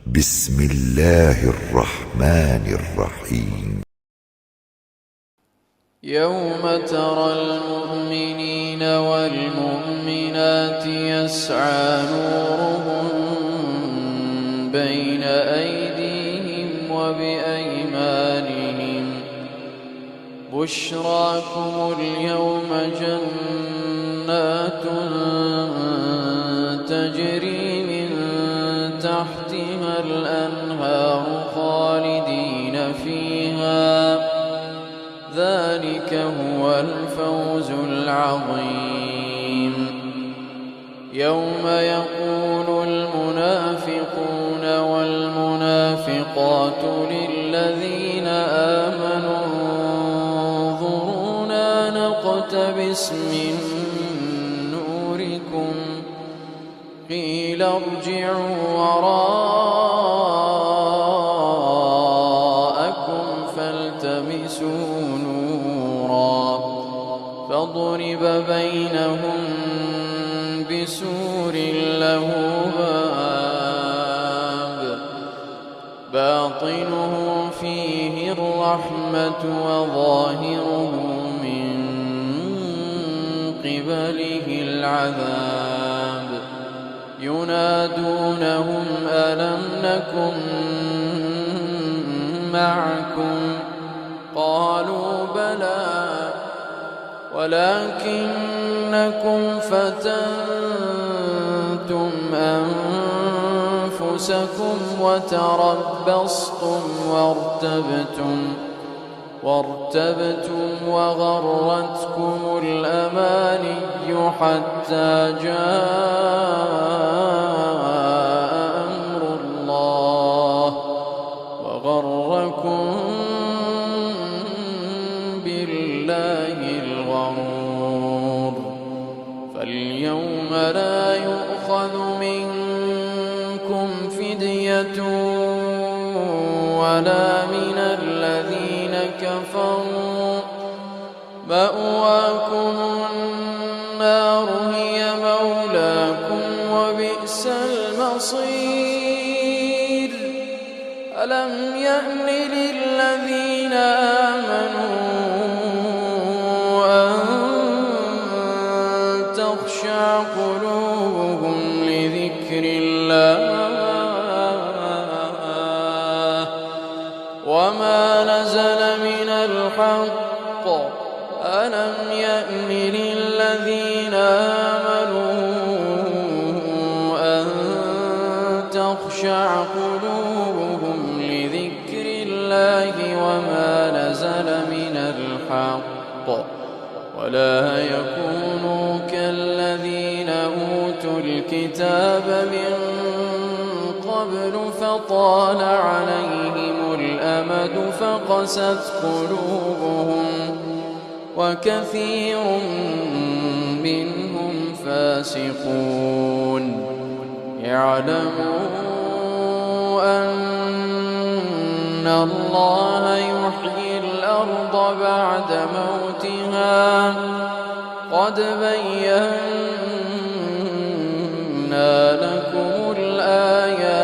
بسم الله الرحمن الرحيم. يوم ترى المؤمنين والمؤمنات يسعى نورهم بين أيديهم وبأيمانهم بشراكم اليوم جنات تجري من تحتها الأنهار خالدين فيها ذلك هو الفوز العظيم. يوم يقول المنافقون والمنافقات للذين آمنوا انظرونا نقتبس من نوركم قيل ارجعوا وراءكم فالتمسوا نورا فضرب بينهم بسور له باب باطنه فيه الرحمة وظاهره من قبله العذاب ينادونهم ألم نكن معكم قالوا بلى ولكنكم فتنتم أنفسكم وتربصتم وارتبتم وغرتكم الأماني حتى جاء أمر الله وغركم بالله الغرور. فاليوم لا يؤخذ منكم فدية ولا من الذين كفروا مأواكم النار هي مولاكم وبئس المصير. ألم يأن للذين آمنوا أن تخشع قلوبهم لذكر الله وما نزل من الحق ألم يأن للذين آمنوا أن تخشع قلوبهم لذكر الله وما نزل من الحق ولا يكونوا كالذين أوتوا الكتاب من قبل فطال عليهم الأمد فقست قلوبهم وكثير منهم فاسقون. يعلموا أن الله يحيي الأرض بعد موتها قد بينا لكم الآيات